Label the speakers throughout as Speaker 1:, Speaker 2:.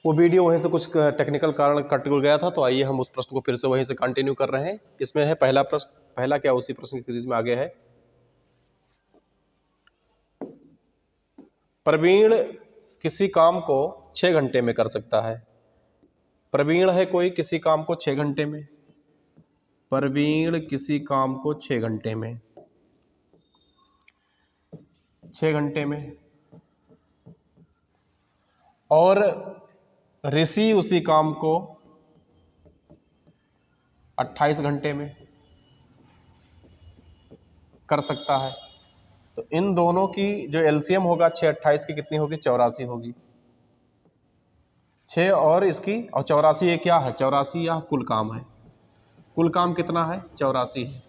Speaker 1: वो वीडियो वहीं से कुछ टेक्निकल कारण कट गया था, तो आइए हम उस प्रश्न को फिर से वहीं से कंटिन्यू कर रहे हैं। इसमें है पहला प्रश्न, पहला क्या उसी प्रश्न की सीरीज में आगे है। प्रवीण किसी काम को 6 घंटे में कर सकता है। प्रवीण है कोई, किसी काम को 6 घंटे में, प्रवीण किसी काम को 6 घंटे में, 6 घंटे में, और ऋषि उसी काम को 28 घंटे में कर सकता है। तो इन दोनों की जो एलसीएम होगा 6 28 की कितनी होगी, 84 होगी। 6 और इसकी, और 84 ये क्या है, 84 यह कुल काम है। कुल काम कितना है, 84 है।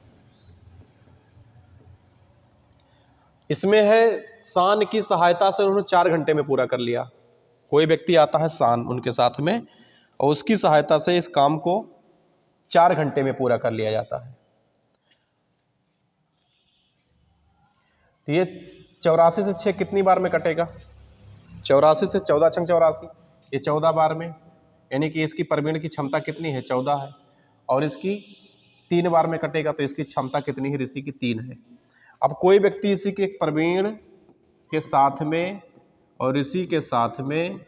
Speaker 1: इसमें है शान की सहायता से उन्होंने 4 घंटे में पूरा कर लिया। कोई व्यक्ति आता है शान उनके साथ में, और उसकी सहायता से इस काम को 4 घंटे में पूरा कर लिया जाता है। तो ये 84 से 6 कितनी बार में कटेगा, 84 से 14 छंग 84, ये 14 बार में, यानी कि इसकी प्रवीण की क्षमता कितनी है, 14 है, और इसकी 3 बार में कटेगा, तो इसकी क्षमता कितनी है, ऋषि की 3 है। अब कोई व्यक्ति इसी के प्रवीण के साथ में और ऋषि के साथ में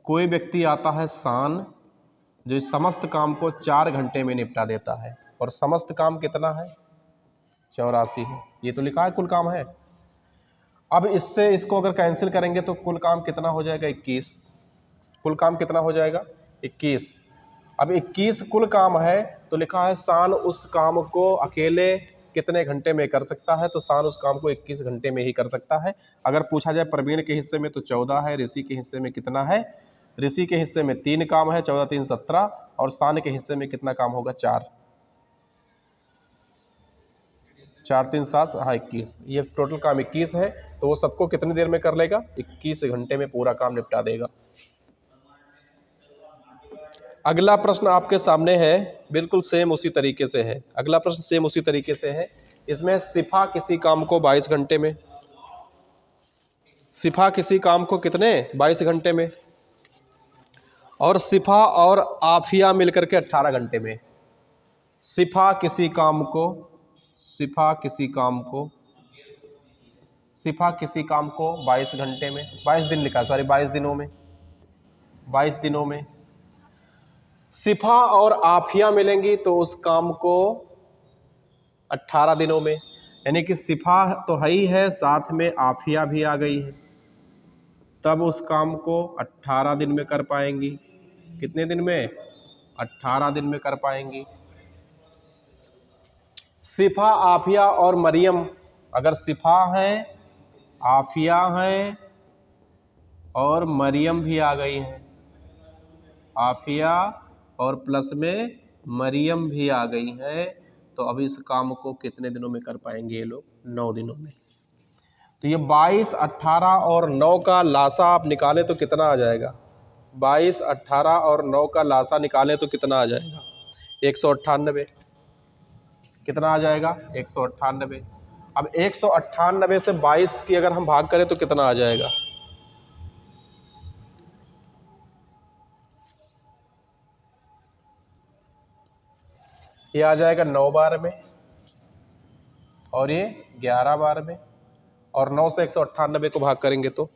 Speaker 1: कोई व्यक्ति आता है शान, जो इस समस्त काम को 4 घंटे में निपटा देता है, और समस्त काम कितना है, 84 है। ये तो लिखा है कुल काम है। अब इससे इसको अगर कैंसिल करेंगे तो कुल काम कितना हो जाएगा, 21। कुल काम कितना हो जाएगा, 21। अब 21 कुल काम है, तो लिखा है शान उस काम को अकेले कितने घंटे में कर सकता है, तो शान उस काम को 21 घंटे में ही कर सकता है। अगर पूछा जाए प्रवीण के हिस्से में तो 14 है, ऋषि के हिस्से में कितना है, ऋषि के हिस्से में 3 काम है, 14 3 17, और शान के हिस्से में कितना काम होगा, 4 4 3 7, हाँ 21। ये टोटल काम 21 है, तो वो सबको कितनी देर में कर लेगा, 21 घंटे में पूरा काम निपटा देगा। अगला प्रश्न आपके सामने है, बिल्कुल सेम उसी तरीके से है। अगला प्रश्न सेम उसी तरीके से है। इसमें सिफा किसी काम को 22 घंटे में, सिफा किसी काम को कितने, 22 घंटे में, और सिफा और आफिया मिलकर के 18 घंटे में। सिफा किसी काम को, सिफा किसी काम को, सिफा किसी काम को 22 घंटे में, 22 दिन लिखा, सॉरी 22 दिनों में, 22 दिनों में। सिफा और आफिया मिलेंगी तो उस काम को 18 दिनों में, यानी कि सिफा तो है ही है, साथ में आफिया भी आ गई है, तब उस काम को 18 दिन में कर पाएंगी। कितने दिन में, 18 दिन में कर पाएंगी। सिफा, आफिया और मरियम, अगर सिफा है, आफिया है और मरियम भी आ गई है, आफिया और प्लस में मरियम भी आ गई है, तो अब इस काम को कितने दिनों में कर पाएंगे ये लोग, 9 दिनों में। तो ये 22, 18 और 9 का लासा आप निकालें तो कितना आ जाएगा, 22, 18 और 9 का लासा निकालें तो कितना आ जाएगा, 198। कितना आ जाएगा, 198। अब 198 से 22 की अगर हम भाग करें तो कितना आ जाएगा, ये आ जाएगा 9 बार में, और ये 11 बार में, और 9 से 198 को भाग करेंगे तो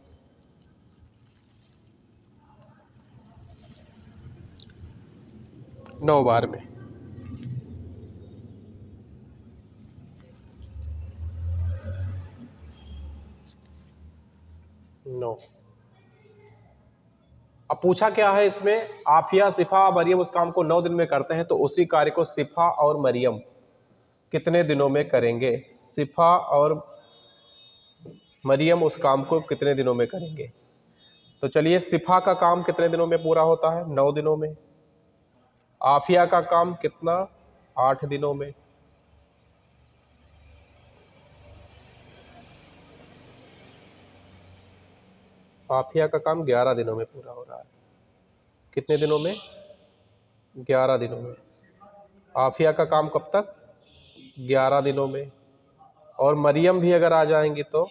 Speaker 1: 9 बार में। 9। अब पूछा क्या है इसमें, आफिया, सिफा, मरियम उस काम को 9 दिन में करते हैं, तो उसी कार्य को सिफा और मरियम कितने दिनों में करेंगे, सिफा और मरियम उस काम को कितने दिनों में करेंगे। तो चलिए, सिफा का काम कितने दिनों में पूरा होता है, 9 दिनों में। आफिया का काम कितना, 8 दिनों में। आफिया का काम 11 दिनों में पूरा हो रहा है। कितने दिनों में, 11 दिनों में। आफिया का काम कब तक, 11 दिनों में। और मरियम भी अगर आ जाएंगी तो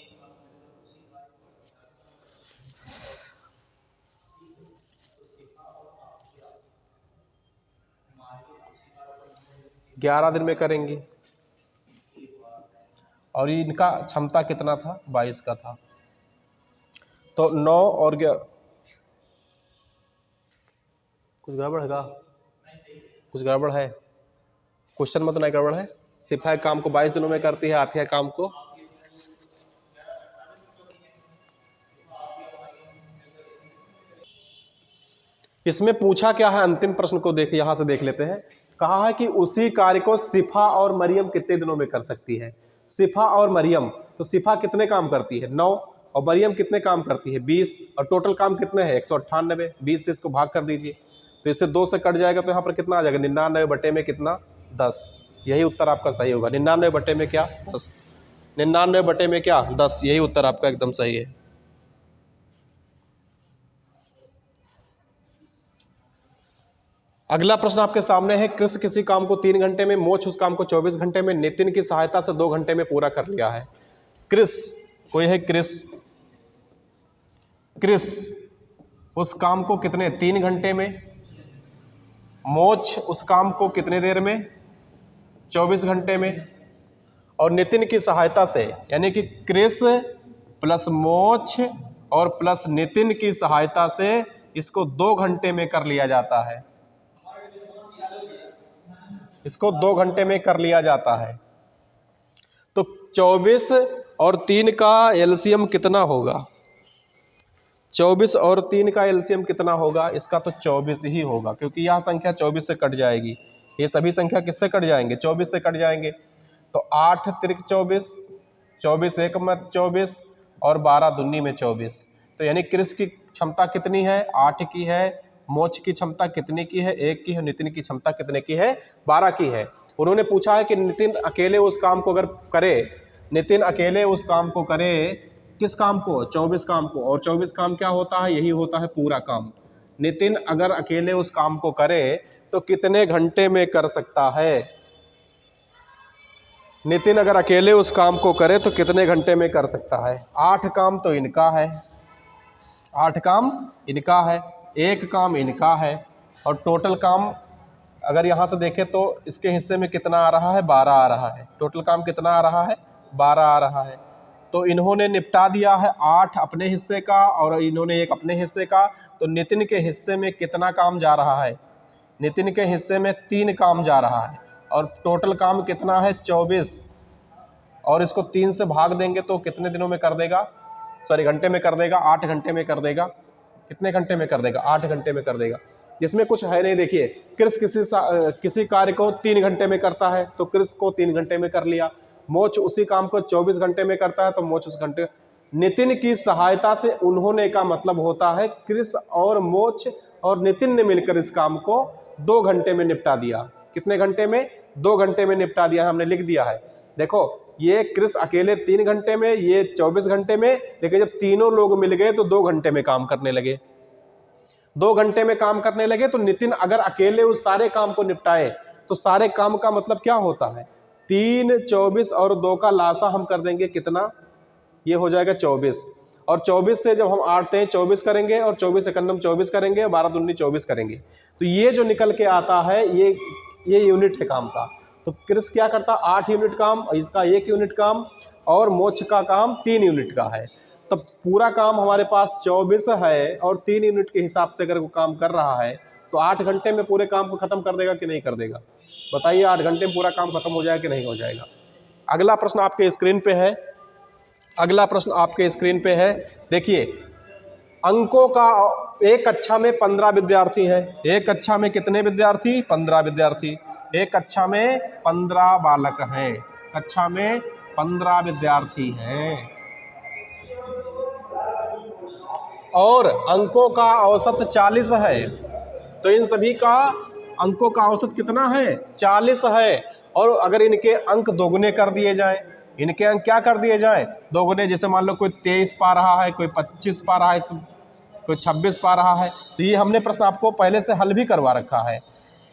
Speaker 1: 11 दिन में करेंगी। और इनका क्षमता कितना था, 22 का था। तो 9 और 11, कुछ गड़बड़ है का? कुछ गड़बड़ है? क्वेश्चन में तो नहीं गड़बड़ है। सिपाही काम को 22 दिनों में करती है, आफिया काम को इसमें पूछा क्या है, अंतिम प्रश्न को देख यहां से देख लेते हैं। कहा है कि उसी कार्य को सिफा और मरियम कितने दिनों में कर सकती है। सिफा और मरियम, तो सिफा कितने काम करती है, 9, और मरियम कितने काम करती है, 20, और टोटल काम कितने हैं, 198। 20 से इसको भाग कर दीजिए, तो इससे 2 से कट जाएगा, तो यहाँ पर कितना आ जाएगा, 99 बटे में कितना, 10। यही उत्तर आपका सही होगा। 99 बटे में क्या, 10। 99 बटे में क्या, 10। यही उत्तर आपका एकदम सही है। अगला प्रश्न आपके सामने है। कृष्ण किसी काम को 3 घंटे में, मोक्ष उस काम को 24 घंटे में, नितिन की सहायता से 2 घंटे में पूरा कर लिया है। कृष्ण, कोई है कृष्ण, उस काम को कितने, 3 घंटे में, मोक्ष उस काम को कितने देर में, 24 घंटे में, और नितिन की सहायता से, यानी कि कृष्ण प्लस मोक्ष और प्लस नितिन की सहायता से इसको 2 घंटे में कर लिया जाता है। इसको 2 घंटे में कर लिया जाता है। तो 24 और 3 का एलसीएम कितना होगा, 24 और 3 का एलसीएम कितना होगा, इसका तो 24 ही होगा, क्योंकि यह संख्या 24 से कट जाएगी। ये सभी संख्या किससे कट जाएंगे, 24 से कट जाएंगे। तो 8 त्रिक 24, 24 एक मत 24, और 12 दूनी में 24। तो यानी कृष्ण की क्षमता कितनी है, 8 की है। मोक्ष की क्षमता कितने की है, 1 की है। नितिन की क्षमता कितने की है, 12 की है। उन्होंने पूछा है कि नितिन अकेले उस काम को अगर करे, नितिन अकेले उस काम को करे, किस काम को, 24 काम को। और 24 काम क्या होता है, यही होता है पूरा काम। नितिन अगर अकेले उस काम को करे तो कितने घंटे में कर सकता है, नितिन अगर अकेले उस काम को करे तो कितने घंटे में कर सकता है। 8 काम तो इनका है, 8 काम इनका है, 1 काम इनका है, और टोटल काम अगर यहाँ से देखें तो इसके हिस्से में कितना आ रहा है, 12 आ रहा है। टोटल काम कितना आ रहा है, 12 आ रहा है। तो इन्होंने निपटा दिया है 8 अपने हिस्से का और इन्होंने 1 अपने हिस्से का। तो नितिन के हिस्से में कितना काम जा रहा है, नितिन के हिस्से में 3 काम जा रहा है, और टोटल काम कितना है, 24। और इसको 3 से भाग देंगे तो कितने दिनों में कर देगा, सॉरी घंटे में कर देगा, 8 घंटे में कर देगा। कितने घंटे में कर देगा, 8 घंटे में कर देगा। जिसमें कुछ है नहीं, देखिए कृष्ण किसी कार्य को 3 घंटे में करता है तो कृष्ण को 3 घंटे में कर लिया। मोक्ष उसी काम को 24 घंटे में करता है तो मोक्ष उस घंटे। नितिन की सहायता से उन्होंने का मतलब होता है कृष्ण और मोक्ष और नितिन ने मिलकर इस काम को 2 घंटे में निपटा दिया। कितने घंटे में, 2 घंटे में निपटा दिया, हमने लिख दिया है। देखो ये कृष्ण अकेले 3 घंटे में, ये 24 घंटे में, लेकिन जब तीनों लोग मिल गए तो 2 घंटे में काम करने लगे। 2 घंटे में काम करने लगे तो नितिन अगर अकेले उस सारे काम को निपटाए तो सारे काम का मतलब क्या होता है, 3, 24 और 2 का लासा हम कर देंगे कितना, ये हो जाएगा 24। और 24 से जब हम 8 हैं 24 करेंगे और 24 एकन्नम 24 करेंगे और 12 दूनी 24 करेंगे, तो ये जो निकल के आता है ये यूनिट है काम का। तो कृष्ण क्या करता, 8 यूनिट काम, इसका 1 यूनिट काम, और मोक्ष का काम 3 यूनिट का है। तब पूरा काम हमारे पास 24 है और 3 यूनिट के हिसाब से अगर वो काम कर रहा है तो 8 घंटे में पूरे काम को खत्म कर देगा कि नहीं कर देगा, बताइए। 8 घंटे में पूरा काम खत्म हो जाएगा कि नहीं हो जाएगा। अगला प्रश्न आपके स्क्रीन पे है, अगला प्रश्न आपके स्क्रीन पे है। देखिए अंकों का, एक कक्षा में 15 विद्यार्थी हैं। एक कक्षा में कितने विद्यार्थी, 15 विद्यार्थी। एक कक्षा में 15 बालक हैं, कक्षा में 15 विद्यार्थी हैं, और अंकों का औसत 40 है। तो इन सभी का अंकों का औसत कितना है, 40 है। और अगर इनके अंक दोगुने कर दिए जाएं, इनके अंक क्या कर दिए जाएं, दोगुने। जैसे मान लो कोई 23 पा रहा है, कोई 25 पा रहा है, कोई 26 पा रहा है, तो ये हमने प्रश्न आपको पहले से हल भी करवा रखा है।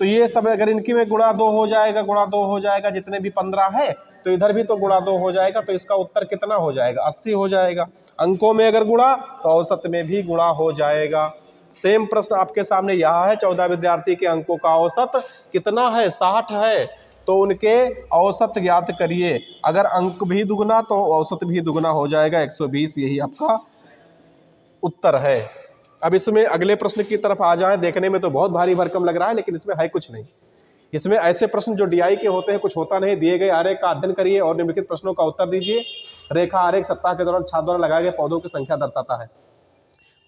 Speaker 1: तो ये सब अगर इनकी में गुणा 2 हो जाएगा, गुणा 2 हो जाएगा, जितने भी 15 है तो इधर भी तो गुणा 2 हो जाएगा। तो इसका उत्तर कितना हो जाएगा, 80 हो जाएगा। अंकों में अगर गुणा तो औसत में भी गुणा हो जाएगा। सेम प्रश्न आपके सामने यहाँ है, 14 विद्यार्थी के अंकों का औसत कितना है, 60 है। तो उनके औसत ज्ञात करिए। अगर अंक भी दुगना तो औसत भी दुगना हो जाएगा, 120 यही आपका उत्तर है। अब इसमें अगले प्रश्न की तरफ आ जाएं। देखने में तो बहुत भारी भरकम लग रहा है, लेकिन इसमें है कुछ नहीं। इसमें ऐसे प्रश्न जो डीआई के होते हैं, कुछ होता नहीं। दिए गए आरेख का अध्ययन करिए और निम्नलिखित प्रश्नों का उत्तर दीजिए। रेखा आरेख सप्ताह के दौरान छात्र द्वारा लगाए गए पौधों की संख्या दर्शाता है।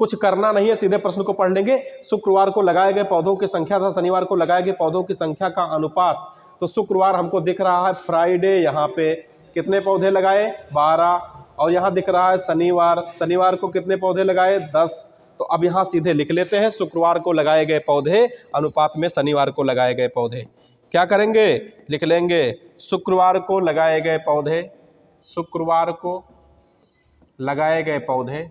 Speaker 1: कुछ करना नहीं है, सीधे प्रश्न को पढ़ लेंगे। शुक्रवार को लगाए गए पौधों की संख्या तथा शनिवार को लगाए गए पौधों की संख्या का अनुपात। तो शुक्रवार हमको दिख रहा है फ्राइडे, यहाँ पे कितने पौधे लगाए 12, और यहाँ दिख रहा है शनिवार, शनिवार को कितने पौधे लगाए 10। तो अब यहाँ सीधे लिख लेते हैं, शुक्रवार को लगाए गए पौधे अनुपात में शनिवार को लगाए गए पौधे। क्या करेंगे, लिख लेंगे शुक्रवार को लगाए गए पौधे, शुक्रवार को लगाए गए पौधे,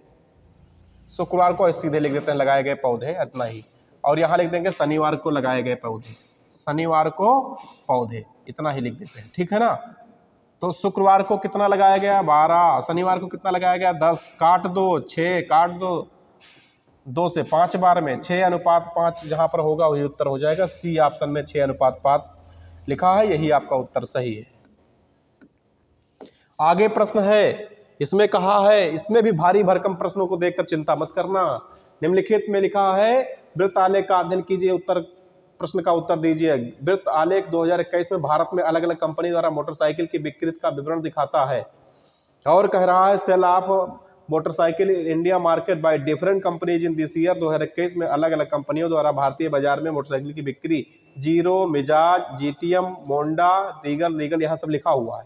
Speaker 1: शुक्रवार को सीधे लिख देते हैं लगाए गए पौधे, इतना ही। और यहाँ लिख देंगे शनिवार को लगाए गए पौधे, शनिवार को पौधे, इतना ही लिख देते हैं, ठीक है ना। तो शुक्रवार को कितना लगाया गया 12, शनिवार को कितना लगाया गया 10, काट दो 6, काट दो 2 से 5 बार में 6:5 जहाँ पर होगा वही उत्तर हो जाएगा। सी ऑप्शन में 6:5 लिखा है, यही आपका उत्तर सही है। आगे प्रश्न है, इसमें कहा है, इसमें भी भारी भरकम प्रश्नों को देखकर चिंता मत करना। निम्नलिखित में लिखा है वृत्त आलेख का अध्ययन कीजिए, उत्तर प्रश्न का उत्तर दीजिए। वृत्त आलेख 2021 में भारत में अलग अलग कंपनी द्वारा मोटरसाइकिल की बिक्री का विवरण दिखाता है और कह रहा है sale of motorcycle India market by different companies in this year. 2021 में अलग अलग कंपनियों द्वारा भारतीय बाजार में मोटरसाइकिल की बिक्री, जीरो, मिजाज, जीटीएम, मोंडा, रीगल यहाँ सब लिखा हुआ है,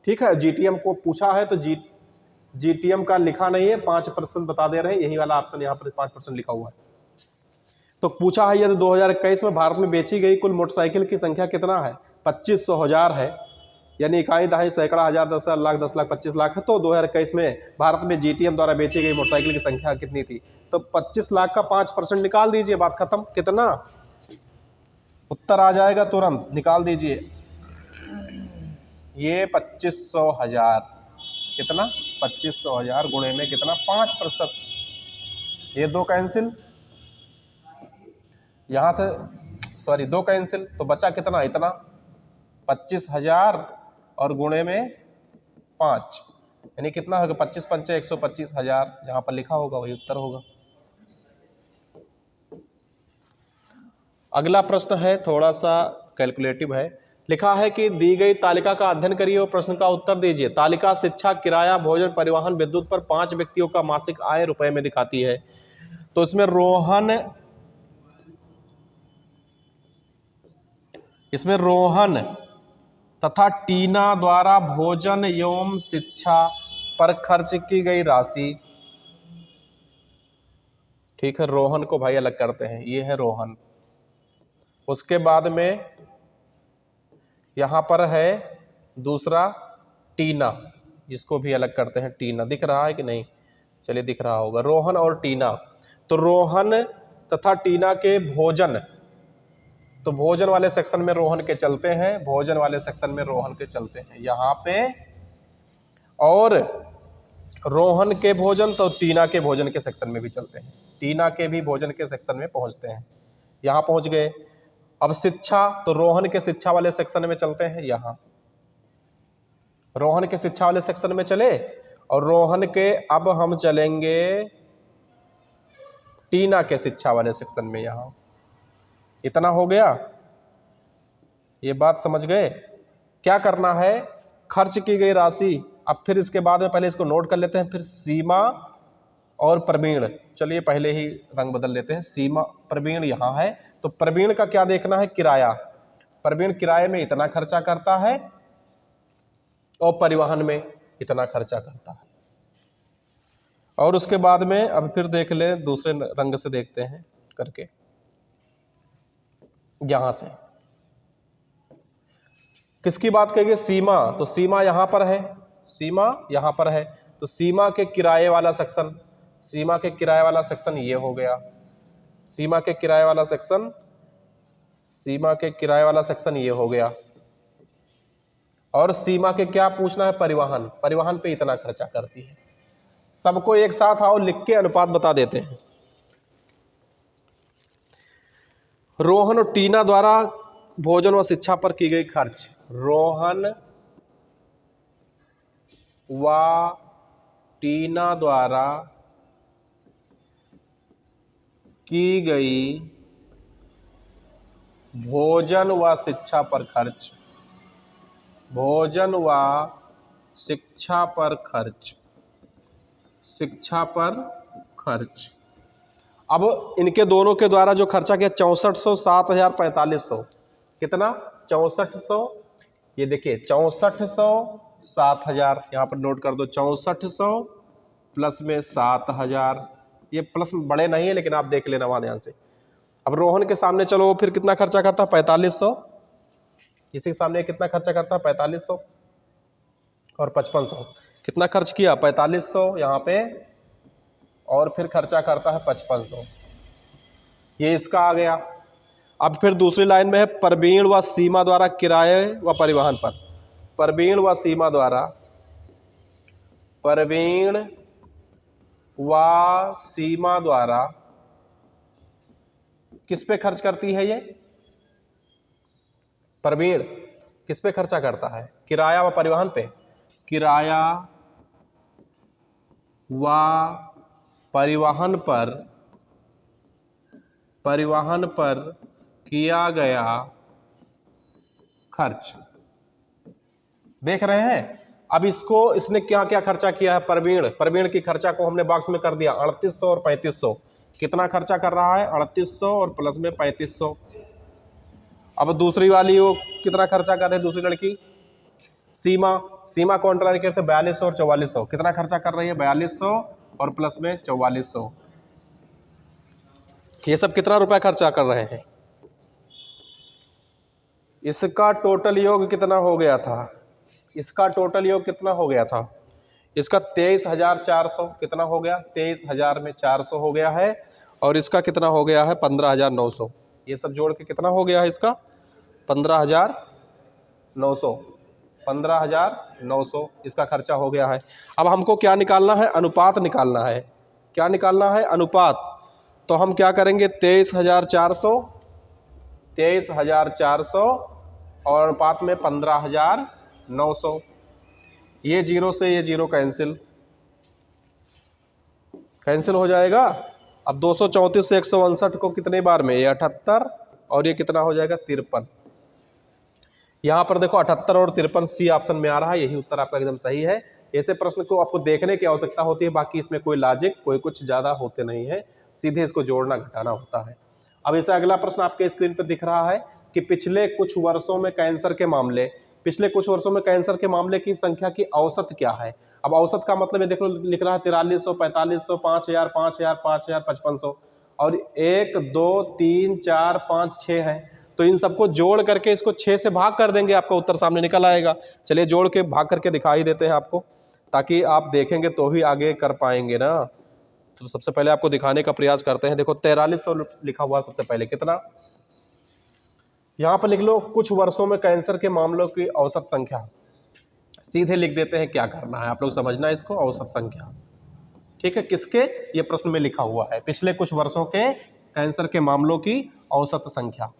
Speaker 1: ठीक है। जीटीएम को पूछा है तो जीटीएम का लिखा नहीं है, 5% बता दे रहे हैं, यही वाला ऑप्शन यहाँ पर 5% लिखा हुआ है। तो पूछा है यदि 2021 में भारत में बेची गई कुल मोटरसाइकिल की संख्या कितना है, 2500,000 है, यानी इकाई दहाई सैकड़ा हजार 10,000 लाख 10 लाख 25 लाख है। तो 2021 में भारत में जीटीएम द्वारा बेची गई मोटरसाइकिल की संख्या कितनी थी, तो 25 लाख का 5% निकाल दीजिए, बात खत्म। कितना उत्तर आ जाएगा, तुरंत निकाल दीजिए। ये 2500,000, कितना 2500,000 गुणे में कितना 5%, ये 2 कैंसिल, यहाँ से सॉरी 2 कैंसिल, तो बचा कितना, इतना 25,000 और गुणे में 5, यानी कितना होगा 25 पंचे 125,000, जहाँ पर लिखा होगा वही उत्तर होगा। अगला प्रश्न है, थोड़ा सा कैलकुलेटिव है। लिखा है कि दी गई तालिका का अध्ययन करिए और प्रश्न का उत्तर दीजिए। तालिका शिक्षा, किराया, भोजन, परिवहन, विद्युत पर 5 व्यक्तियों का मासिक आय रुपए में दिखाती है। तो इसमें रोहन तथा टीना द्वारा भोजन एवं शिक्षा पर खर्च की गई राशि, ठीक है। रोहन को भाई अलग करते हैं, ये है रोहन। उसके बाद में यहां पर है दूसरा टीना, इसको भी अलग करते हैं। टीना दिख रहा है कि नहीं, चलिए दिख रहा होगा, रोहन और टीना। तो रोहन तथा टीना के भोजन, तो भोजन वाले सेक्शन में रोहन के चलते हैं, भोजन वाले सेक्शन में रोहन के चलते हैं यहाँ पे, और रोहन के भोजन तो टीना के भोजन के सेक्शन में भी चलते हैं, टीना के भी भोजन के सेक्शन में पहुँचते हैं, यहाँ पहुँच गए। अब शिक्षा, तो रोहन के शिक्षा वाले सेक्शन में चलते हैं, यहाँ रोहन के शिक्षा वाले सेक्शन में चले, और रोहन के अब हम चलेंगे टीना के शिक्षा वाले सेक्शन में, यहाँ इतना हो गया। ये बात समझ गए। क्या करना है, खर्च की गई राशि। अब फिर इसके बाद में पहले इसको नोट कर लेते हैं, फिर सीमा और प्रवीण, चलिए पहले ही रंग बदल लेते हैं। सीमा प्रवीण यहाँ है, तो प्रवीण का क्या देखना है, किराया। प्रवीण किराए में इतना खर्चा करता है और परिवहन में इतना खर्चा करता है। और उसके बाद में अब फिर देख ले, दूसरे रंग से देखते हैं करके, यहां से किसकी बात करेंगे, सीमा। तो सीमा यहां पर है, सीमा यहां पर है, तो सीमा के किराए वाला सेक्शन, सीमा के किराए वाला सेक्शन ये हो गया, सीमा के किराए वाला सेक्शन, सीमा के किराए वाला सेक्शन ये हो गया। और सीमा के क्या पूछना है, परिवहन, परिवहन पे इतना खर्चा करती है। सबको एक साथ आओ लिख के अनुपात बता देते हैं। रोहन और टीना द्वारा भोजन व शिक्षा पर की गई खर्च। रोहन व टीना द्वारा की गई भोजन व शिक्षा पर खर्च। भोजन व शिक्षा पर खर्च। शिक्षा पर खर्च। अब इनके दोनों के द्वारा जो खर्चा किया 6400, 7000, 4500। कितना? 6400, ये देखिए 6400, 7000, यहाँ पर नोट कर दो 6400 प्लस में 7000। ये प्लस बड़े नहीं है लेकिन आप देख लेना वहाँ ध्यान से। अब रोहन के सामने चलो, फिर कितना खर्चा करता है? 4500। इसी के सामने कितना खर्चा करता है? 4500 और 5500। कितना खर्च किया? 4500 यहाँ पे, और फिर खर्चा करता है 5500। ये इसका आ गया। अब फिर दूसरी लाइन में है प्रवीण व सीमा द्वारा किराए व परिवहन पर। प्रवीण व सीमा द्वारा, प्रवीण व सीमा द्वारा किस पे खर्च करती है ये? प्रवीण किस पे खर्चा करता है? किराया व परिवहन पे। किराया व परिवहन पर किया गया खर्च। देख रहे हैं? अब इसने क्या क्या खर्चा किया है? प्रवीण की खर्चा को हमने बॉक्स में कर दिया 3800 और 3500। कितना खर्चा कर रहा है? 3800 और प्लस में 3500। अब दूसरी वाली वो कितना खर्चा कर रही है? दूसरी लड़की सीमा को अंडरलाइन करते 4200 और 4400। कितना खर्चा कर रही है? 4200 और प्लस में 4400। ये सब कितना रुपया खर्चा कर रहे हैं? इसका टोटल योग कितना हो गया था? इसका टोटल योग कितना हो गया था? इसका 23400। कितना हो गया? 23000 में 400 हो गया है, और इसका कितना हो गया है? 15900। ये सब जोड़ के कितना हो गया है इसका? 15900। 15900 इसका खर्चा हो गया है। अब हमको क्या निकालना है? अनुपात निकालना है। क्या निकालना है? अनुपात। तो हम क्या करेंगे? 23400 और अनुपात में 15900। ये जीरो से ये जीरो कैंसिल हो जाएगा। अब 234 से 159 को कितने बार में? ये 78, और ये कितना हो जाएगा? 53। यहाँ पर देखो 78 और 53 सी ऑप्शन में आ रहा है। यही उत्तर आपका एकदम सही है। ऐसे प्रश्न को आपको देखने की आवश्यकता होती है, बाकी इसमें कोई लॉजिक कोई कुछ ज़्यादा होते नहीं है, सीधे इसको जोड़ना घटाना होता है। अब इसे अगला प्रश्न आपके स्क्रीन पर दिख रहा है कि पिछले कुछ वर्षों में कैंसर के मामले की संख्या की औसत क्या है। अब औसत का मतलब ये देखो लिख रहा है 4300, 4500, 5000, 5000, 5000, 5500, और 1 2 3 4 5 6 है। तो इन सबको जोड़ करके इसको 6 से भाग कर देंगे, आपका उत्तर सामने निकल आएगा। चलिए जोड़ के भाग करके दिखाई देते हैं आपको, ताकि आप देखेंगे तो ही आगे कर पाएंगे ना। तो सबसे पहले आपको दिखाने का प्रयास करते हैं। देखो 4300 लिखा हुआ सबसे पहले, कितना? यहाँ पर लिख लो कुछ वर्षों में कैंसर के मामलों की औसत संख्या। सीधे लिख देते हैं, क्या करना है आप लोग समझना इसको, औसत संख्या। ठीक है, किसके? ये प्रश्न में लिखा हुआ है पिछले कुछ वर्षों के कैंसर के मामलों की औसत संख्या।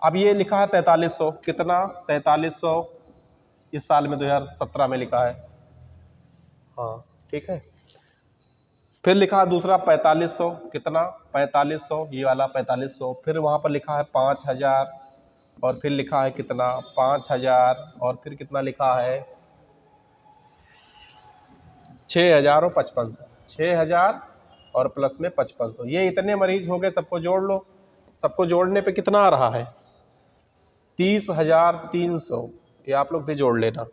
Speaker 1: अब ये लिखा है 4300। कितना? 4300 इस साल में 2017 में लिखा है। हाँ ठीक है। फिर लिखा है दूसरा 4500। कितना? 4500, ये वाला 4500। फिर वहाँ पर लिखा है 5000, और फिर लिखा है कितना? 5000, और फिर कितना लिखा है? 6000 और 5500। 6000 और प्लस में 5500। ये इतने मरीज हो गए, सबको जोड़ लो। सबको जोड़ने पे कितना आ रहा है? 30,300। ये आप लोग भी जोड़ लेना।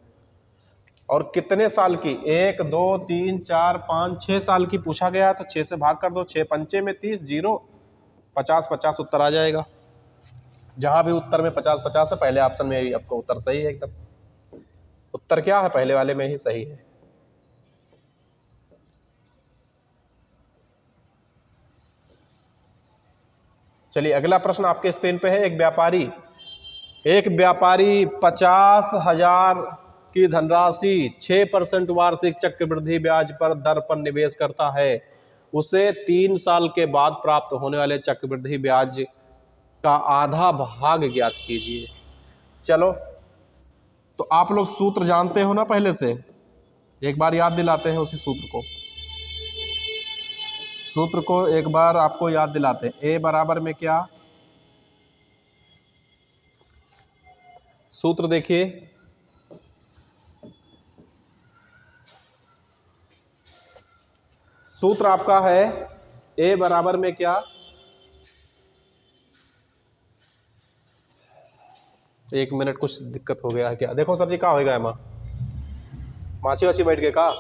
Speaker 1: और कितने साल की? 1 2 3 4 5 6 साल की पूछा गया है, तो 6 से भाग कर दो। 6 पंचे में 30, 0 50 50 उत्तर आ जाएगा। जहां भी उत्तर में 50 50 है, पहले ऑप्शन में ही आपका उत्तर सही है एकदम। उत्तर क्या है? पहले वाले में ही सही है। चलिए अगला प्रश्न आपके स्क्रीन पे है। एक व्यापारी 50,000 की धनराशि 6% वार्षिक चक्रवृद्धि ब्याज पर दर पर निवेश करता है। उसे 3 साल के बाद प्राप्त होने वाले चक्रवृद्धि ब्याज का आधा भाग ज्ञात कीजिए। चलो तो आप लोग सूत्र जानते हो ना पहले से, एक बार याद दिलाते हैं उसी सूत्र को एक बार आपको याद दिलाते हैं। ए बराबर में क्या, सूत्र देखिए, सूत्र आपका है ए बराबर में क्या, एक मिनट कुछ दिक्कत हो गया है क्या, देखो सर जी क्या होगा एमा माछी वाची बैठ गए का,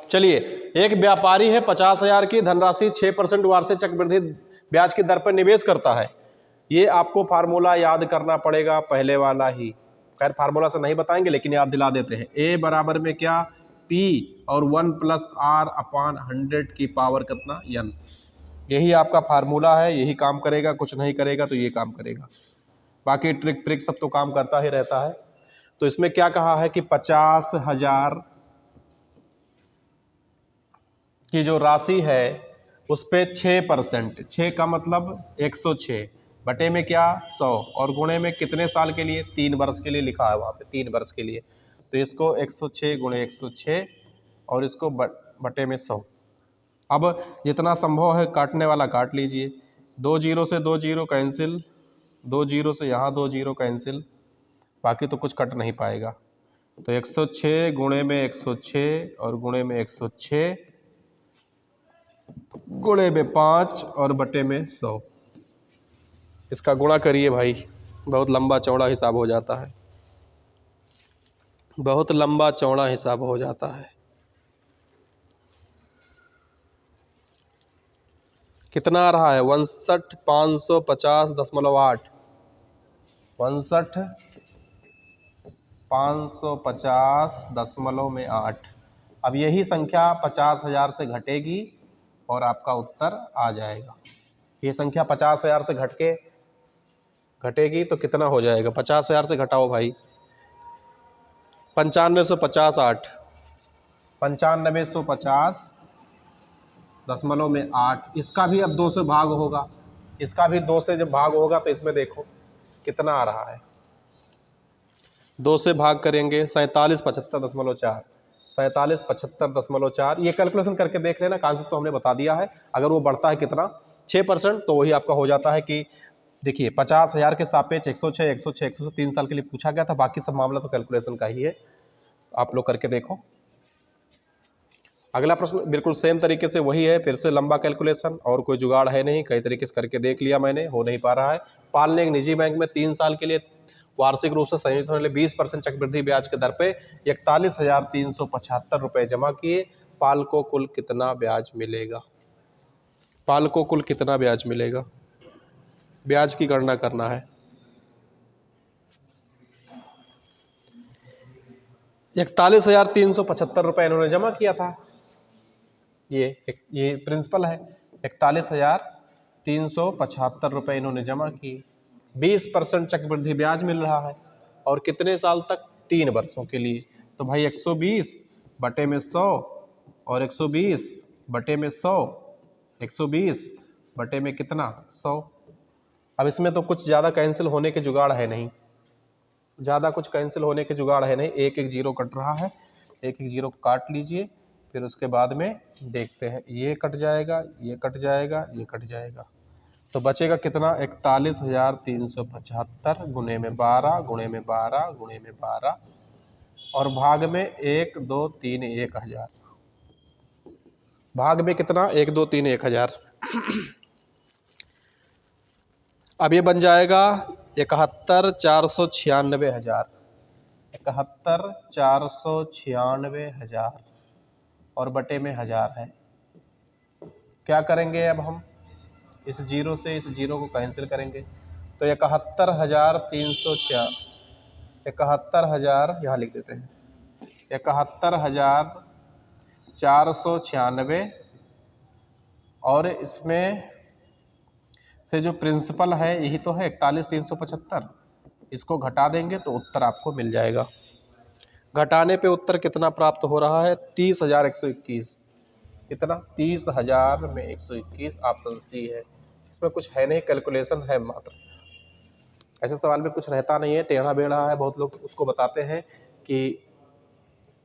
Speaker 1: चलिए एक व्यापारी है 50,000 की धनराशि 6% वार्षिक चक्रवृद्धि ब्याज की दर पर निवेश करता है। ये आपको फार्मूला याद करना पड़ेगा पहले वाला ही, खैर फार्मूला से नहीं बताएंगे लेकिन याद दिला देते हैं। ए बराबर में क्या, P और 1 + R/100 की पावर कितना, n। यही आपका फार्मूला है, यही काम करेगा, कुछ नहीं करेगा तो ये काम करेगा, बाकी ट्रिक सब तो काम करता ही रहता है। तो इसमें क्या कहा है कि 50,000 की जो राशि है उस पे 6%, 6 का मतलब 106 बटे में क्या 100 और गुणे में कितने साल के लिए, 3 वर्ष के लिए लिखा है वहाँ पे, 3 वर्ष के लिए। तो इसको 106 गुणे 106 और इसको बटे में 100। अब जितना संभव है काटने वाला काट लीजिए, 2 जीरो से 2 जीरो कैंसिल, 2 जीरो से यहाँ 2 जीरो कैंसिल, बाकी तो कुछ कट नहीं पाएगा। तो 106 गुणे में 106 और गुणे में 106 गुणे में 5 और बटे में 100, इसका गुणा करिए भाई, बहुत लंबा चौड़ा हिसाब हो जाता है, बहुत लंबा चौड़ा हिसाब हो जाता है। कितना आ रहा है 59,550.8, 59,550.8। अब यही संख्या 50,000 से घटेगी और आपका उत्तर आ जाएगा। ये संख्या 50,000 से घटेगी तो कितना हो जाएगा, 50,000 से घटाओ भाई, 9550.8, 9550.8। इसका भी अब 2 से भाग होगा, इसका भी 2 से जब भाग होगा तो इसमें देखो कितना आ रहा है, 2 से भाग करेंगे 4775.4, 4775.4। ये कैलकुलेशन करके देख लेना, कॉन्सेप्ट तो हमने बता दिया है। अगर वो बढ़ता है कितना 6% तो वही आपका हो जाता है कि देखिए 50,000 के सापेक्ष 106 106 106 3 साल के लिए पूछा गया था, बाकी सब मामला तो कैलकुलेशन का ही है, आप लोग करके देखो। अगला प्रश्न बिल्कुल सेम तरीके से वही है, फिर से लंबा कैलकुलेशन, और कोई जुगाड़ है नहीं, कई तरीके से करके देख लिया मैंने, हो नहीं पा रहा है। पाल ने एक निजी बैंक में 3 साल के लिए वार्षिक रूप से संयोजित होने वाले 20% चक्रवृद्धि ब्याज के दर पे 41,375 रुपये जमा किए, पाल को कुल कितना ब्याज मिलेगा, पाल को कुल कितना ब्याज मिलेगा, ब्याज की गणना करना है। 41,375 रुपये इन्होंने जमा किया था, ये प्रिंसिपल है, 41,375 रुपये इन्होंने जमा किए, 20% चक्रवृद्धि ब्याज मिल रहा है और कितने साल तक, 3 वर्षों के लिए। तो भाई 120 बटे में 100 और 120 बटे में 100, 120 बटे में कितना 100। अब इसमें तो कुछ ज़्यादा कैंसिल होने के जुगाड़ है नहीं, ज़्यादा कुछ कैंसिल होने के जुगाड़ है नहीं, एक एक जीरो कट रहा है, एक एक जीरो काट लीजिए, फिर उसके बाद में देखते हैं, ये कट जाएगा, ये कट जाएगा, ये कट जाएगा, तो बचेगा कितना 41,375 गुणे में 12 गुणे में 12 गुणे में 12 और भाग में 1 2 3 1,000, भाग में कितना 1 2 3 1,000। अब ये बन जाएगा 71,496,000, 71,496,000 और बटे में 1000 है। क्या करेंगे अब हम, इस जीरो से इस जीरो को कैंसिल करेंगे, तो 71,306, 71,000 यहाँ लिख देते हैं, 71,496 और इसमें से जो प्रिंसिपल है यही तो है 41,375, इसको घटा देंगे तो उत्तर आपको मिल जाएगा। घटाने पे उत्तर कितना प्राप्त हो रहा है 30,121, कितना 30,000 में 121, ऑप्शन सी है। इसमें कुछ है नहीं, कैलकुलेशन है मात्र। ऐसे सवाल में कुछ रहता नहीं है, टेढ़ा बेढ़ा है। बहुत लोग उसको बताते हैं कि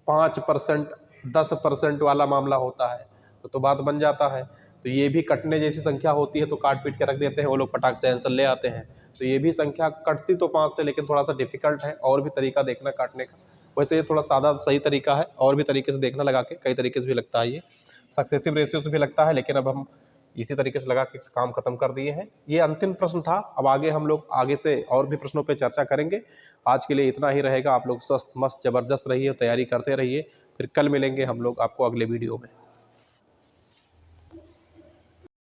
Speaker 1: 5%, 10% वाला मामला होता है, तो बात बन जाता है। तो ये भी कटने जैसी संख्या होती है तो काट पीट के रख देते हैं, वो लोग फटाक से आंसर ले आते हैं। तो ये भी संख्या कटती तो 5 से, लेकिन थोड़ा सा डिफिकल्ट है, और भी तरीका देखना काटने का। वैसे ये थोड़ा सादा सही तरीका है, और भी तरीके से देखना लगा के, कई तरीके से भी लगता है, ये सक्सेसिव रेशियो से भी लगता है, लेकिन अब हम इसी तरीके से लगा के काम खत्म कर दिए हैं। ये अंतिम प्रश्न था। अब आगे हम लोग आगे से और भी प्रश्नों पे चर्चा करेंगे। आज के लिए इतना ही रहेगा। आप लोग स्वस्थ मस्त जबरदस्त रहिए, तैयारी करते रहिए। फिर कल मिलेंगे हम लोग आपको अगले वीडियो में।